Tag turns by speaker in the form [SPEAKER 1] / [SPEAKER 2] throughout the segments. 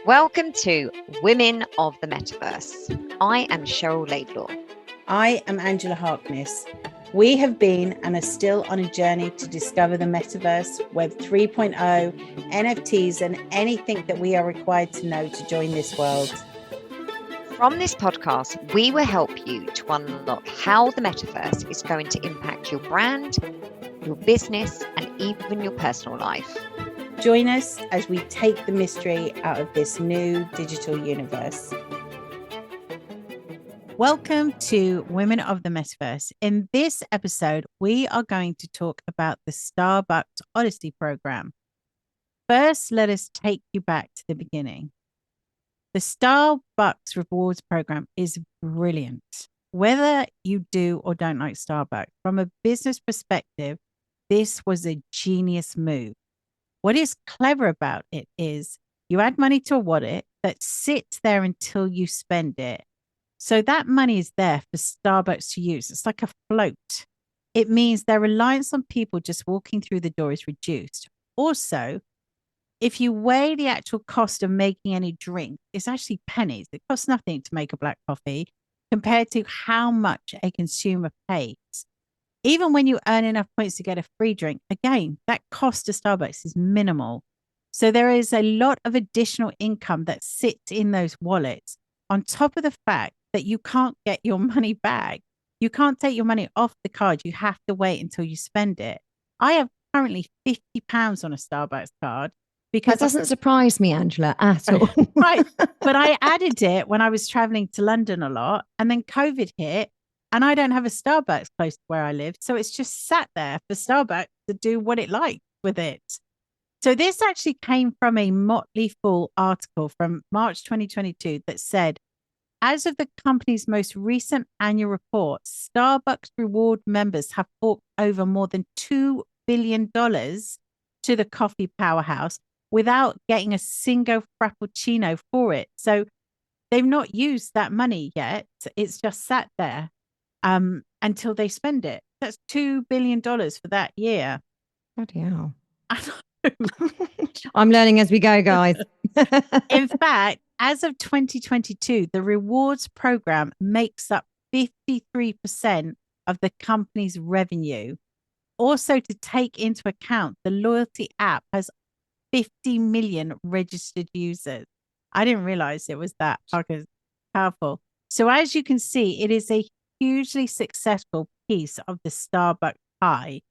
[SPEAKER 1] Welcome to Women of the Metaverse. I am Cheryl Laidlaw.
[SPEAKER 2] I am Angela Harkness. We have been and are still on a journey to discover the Metaverse, Web 3.0, NFTs, and anything that we are required to know to join this world.
[SPEAKER 1] From this podcast, we will help you to unlock how the Metaverse is going to impact your brand, your business, and even your personal life.
[SPEAKER 2] Join us as we take the mystery out of this new digital universe. Welcome to Women of the Metaverse. In this episode, we are going to talk about the Starbucks Odyssey program. First, let us take you back to the beginning. The Starbucks Rewards program is brilliant. Whether you do or don't like Starbucks, from a business perspective, this was a genius move. What is clever about it is you add money to a wallet that sits there until you spend it. So that money is there for Starbucks to use. It's like a float. It means their reliance on people just walking through the door is reduced. Also, if you weigh the actual cost of making any drink, it's actually pennies. It costs nothing to make a black coffee compared to how much a consumer pays. Even when you earn enough points to get a free drink, again, that cost to Starbucks is minimal. So there is a lot of additional income that sits in those wallets on top of the fact that you can't get your money back. You can't take your money off the card. You have to wait until you spend it. I have currently £50 on a Starbucks card because
[SPEAKER 3] that doesn't surprise me, Angela, at all.
[SPEAKER 2] Right. But I added it when I was traveling to London a lot, and then COVID hit. And I don't have a Starbucks close to where I live. So it's just sat there for Starbucks to do what it likes with it. So this actually came from a Motley Fool article from March 2022 that said, as of the company's most recent annual report, Starbucks reward members have forked over more than $2 billion to the coffee powerhouse without getting a single frappuccino for it. So they've not used that money yet. It's just sat there until they spend it. That's $2 billion for that year.
[SPEAKER 3] Bloody hell. I'm learning as we go, guys.
[SPEAKER 2] In fact, as of 2022, the rewards program makes up 53% of the company's revenue. Also, to take into account, the loyalty app has 50 million registered users. I didn't realize it was that powerful. So as you can see, it is a hugely successful piece of the Starbucks pie.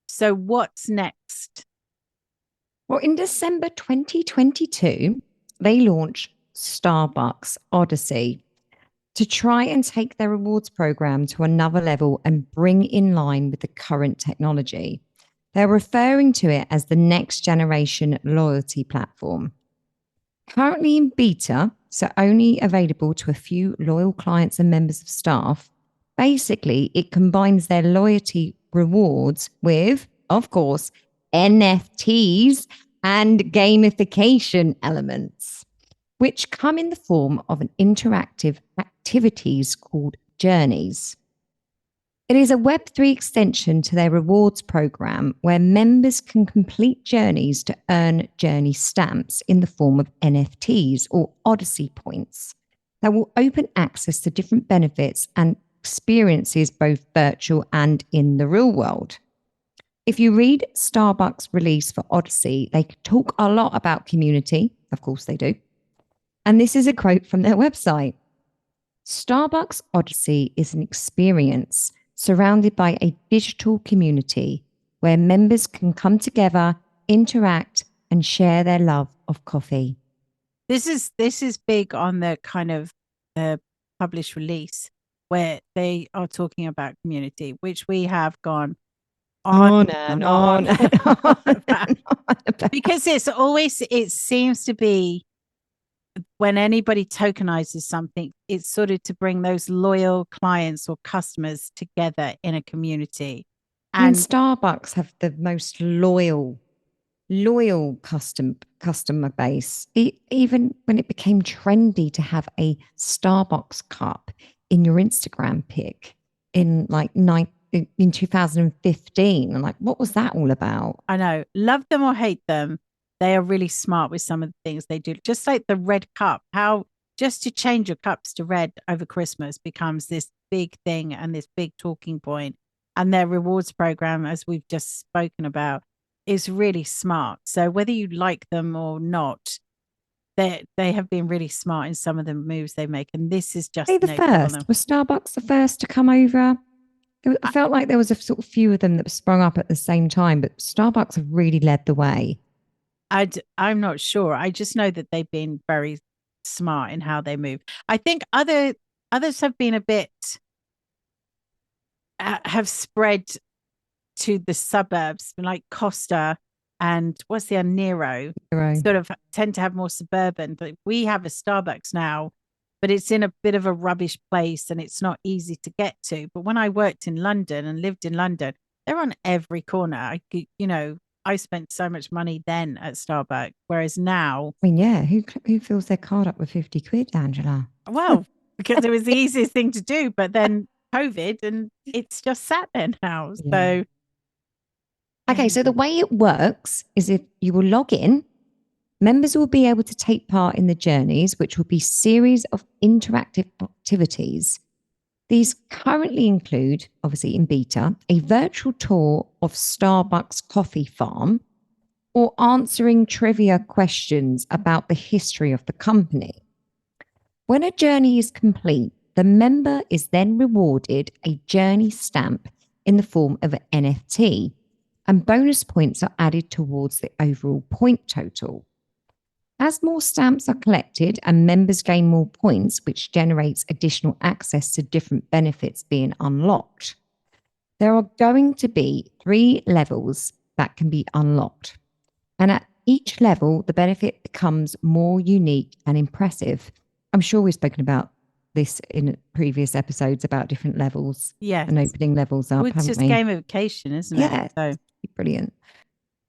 [SPEAKER 2] So what's next?
[SPEAKER 3] Well, in December 2022, they launched Starbucks Odyssey to try and take their rewards program to another level and bring in line with the current technology. They're referring to it as the next generation loyalty platform. Currently in beta, so only available to a few loyal clients and members of staff, basically it combines their loyalty rewards with, of course, NFTs and gamification elements, which come in the form of an interactive activities called journeys. It is a Web3 extension to their rewards program where members can complete journeys to earn journey stamps in the form of NFTs or Odyssey points that will open access to different benefits and experiences, both virtual and in the real world. If you read Starbucks' release for Odyssey, they talk a lot about community. Of course they do. And this is a quote from their website. Starbucks Odyssey is an experience surrounded by a digital community where members can come together, interact, and share their love of coffee.
[SPEAKER 2] This is big on the kind of published release where they are talking about community, which we have gone on and on. Because it seems to be when anybody tokenizes something, it's sort of to bring those loyal clients or customers together in a community.
[SPEAKER 3] And Starbucks have the most loyal customer base. Even when it became trendy to have a Starbucks cup in your Instagram pic in in 2015. I'm like, what was that all about?
[SPEAKER 2] I know. Love them or hate them, they are really smart with some of the things they do. Just like the red cup, how just to change your cups to red over Christmas becomes this big thing and this big talking point. And their rewards program, as we've just spoken about, is really smart. So whether you like them or not, they have been really smart in some of the moves they make. And this is just
[SPEAKER 3] Are they the first? Was Starbucks the first to come over? It felt like there was a sort of few of them that sprung up at the same time, but Starbucks have really led the way.
[SPEAKER 2] I'm not sure. I just know that they've been very smart in how they move. I think others have been a bit have spread to the suburbs, like Costa and what's the Nero, sort of tend to have more suburban. But we have a Starbucks now, but it's in a bit of a rubbish place and it's not easy to get to. But when I worked in London and lived in London, they're on every corner. I spent so much money then at Starbucks, whereas now,
[SPEAKER 3] I mean, yeah, who fills their card up with 50 quid, Angela?
[SPEAKER 2] well, because it was the easiest thing to do, but then COVID and it's just sat there now.
[SPEAKER 3] Yeah.
[SPEAKER 2] So
[SPEAKER 3] okay, so the way it works is if you will log in, members will be able to take part in the journeys, which will be series of interactive activities. These currently include, obviously in beta, a virtual tour of Starbucks Coffee Farm or answering trivia questions about the history of the company. When a journey is complete, the member is then rewarded a journey stamp in the form of an NFT, and bonus points are added towards the overall point total. As more stamps are collected and members gain more points, which generates additional access to different benefits being unlocked, there are going to be 3 levels that can be unlocked. And at each level, the benefit becomes more unique and impressive. I'm sure we've spoken about this in previous episodes about different levels and opening levels up.
[SPEAKER 2] It's just gamification, isn't it?
[SPEAKER 3] Yeah, so brilliant.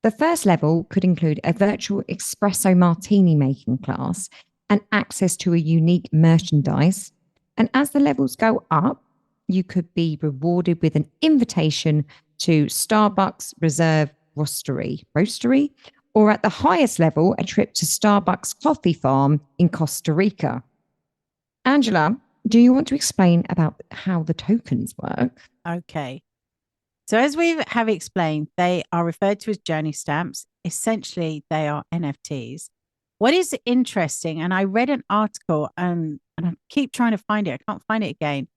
[SPEAKER 3] The first level could include a virtual espresso martini making class and access to a unique merchandise. And as the levels go up, you could be rewarded with an invitation to Starbucks Reserve Roastery, or at the highest level, a trip to Starbucks Coffee Farm in Costa Rica. Angela, do you want to explain about how the tokens work?
[SPEAKER 2] Okay. So as we have explained, they are referred to as journey stamps. Essentially, they are NFTs. What is interesting, and I read an article and I keep trying to find it. I can't find it again.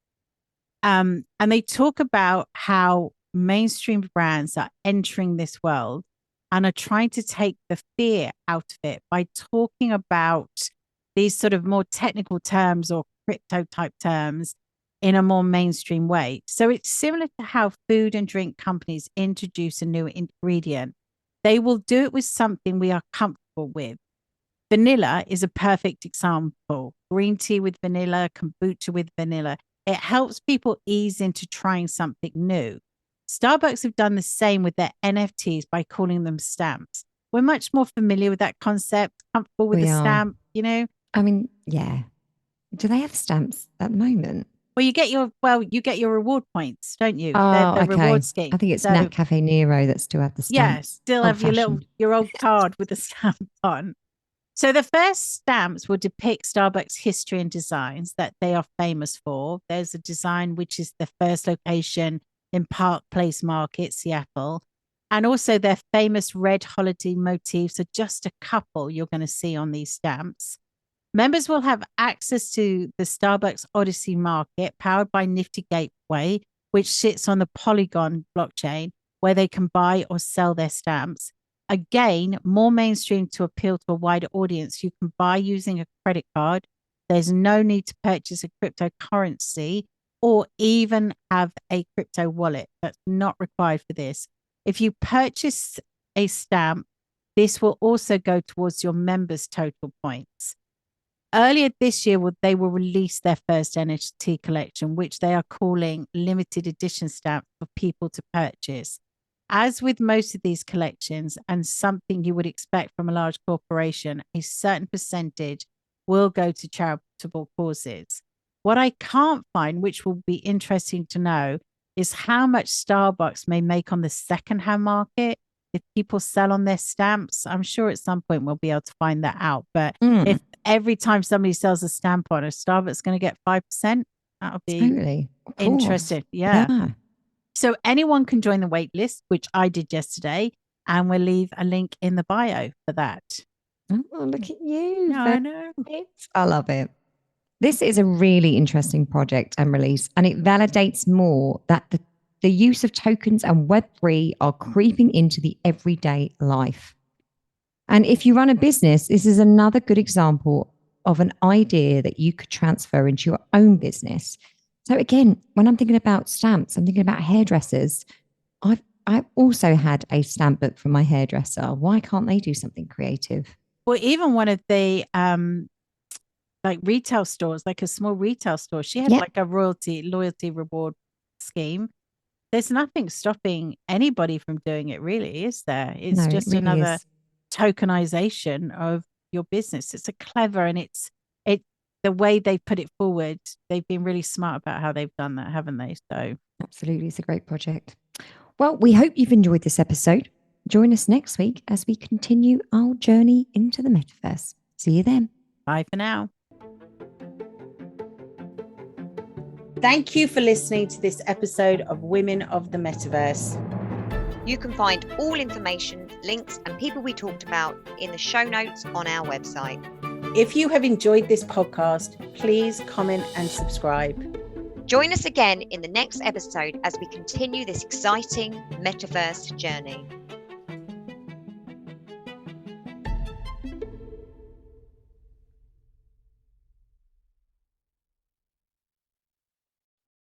[SPEAKER 2] And they talk about how mainstream brands are entering this world and are trying to take the fear out of it by talking about these sort of more technical terms or crypto type terms in a more mainstream way. So it's similar to how food and drink companies introduce a new ingredient. They will do it with something we are comfortable with. Vanilla is a perfect example. Green tea with vanilla, kombucha with vanilla. It helps people ease into trying something new. Starbucks have done the same with their NFTs by calling them stamps. We're much more familiar with that concept, comfortable with the stamp,
[SPEAKER 3] I mean, yeah. Do they have stamps at the moment?
[SPEAKER 2] Well, you get your reward points, don't you?
[SPEAKER 3] Oh,
[SPEAKER 2] the
[SPEAKER 3] okay.
[SPEAKER 2] reward scheme.
[SPEAKER 3] I think it's Nat Cafe Nero that still have the stamps.
[SPEAKER 2] Yeah, still have your old card with the stamp on. So the first stamps will depict Starbucks history and designs that they are famous for. There's a design which is the first location in Park Place Market, Seattle. And also their famous red holiday motifs are just a couple you're going to see on these stamps. Members will have access to the Starbucks Odyssey market powered by Nifty Gateway, which sits on the Polygon blockchain, where they can buy or sell their stamps. Again, more mainstream to appeal to a wider audience. You can buy using a credit card. There's no need to purchase a cryptocurrency or even have a crypto wallet. That's not required for this. If you purchase a stamp, this will also go towards your members' total points. Earlier this year, they will release their first NFT collection, which they are calling limited edition stamps for people to purchase. As with most of these collections, and something you would expect from a large corporation, a certain percentage will go to charitable causes. What I can't find, which will be interesting to know, is how much Starbucks may make on the secondhand market. if people sell on their stamps. I'm sure at some point we'll be able to find that out. But
[SPEAKER 3] Mm,
[SPEAKER 2] if every time somebody sells a stamp on a Starbucks going to get 5%, that'll be
[SPEAKER 3] totally. Of course.
[SPEAKER 2] interesting. Yeah.
[SPEAKER 3] Yeah.
[SPEAKER 2] So anyone can join the wait list, which I did yesterday, and we'll leave a link in the bio for that.
[SPEAKER 3] Oh, look at you.
[SPEAKER 2] No, I know.
[SPEAKER 3] I love it. This is a really interesting project and release, and it validates more that the use of tokens and Web3 are creeping into the everyday life. And if you run a business, this is another good example of an idea that you could transfer into your own business. So again, when I'm thinking about stamps, I'm thinking about hairdressers. I've also had a stamp book from my hairdresser. Why can't they do something creative?
[SPEAKER 2] Well, even one of the like retail stores, like a small retail store, she had
[SPEAKER 3] Yep.
[SPEAKER 2] like a loyalty reward scheme. There's nothing stopping anybody from doing it, really, is there? It's
[SPEAKER 3] No, it
[SPEAKER 2] just
[SPEAKER 3] really
[SPEAKER 2] another
[SPEAKER 3] is.
[SPEAKER 2] tokenization of your business. It's a clever, and it's the way they put it forward. They've been really smart about how they've done that, haven't they? So
[SPEAKER 3] Absolutely. It's a great project. Well, we hope you've enjoyed this episode. Join us next week as we continue our journey into the metaverse. See you then.
[SPEAKER 2] bye for now. Thank you for listening to this episode of Women of the Metaverse.
[SPEAKER 1] You can find all information, links, and people we talked about in the show notes on our website.
[SPEAKER 2] If you have enjoyed this podcast, please comment and subscribe.
[SPEAKER 1] Join us again in the next episode as we continue this exciting metaverse journey.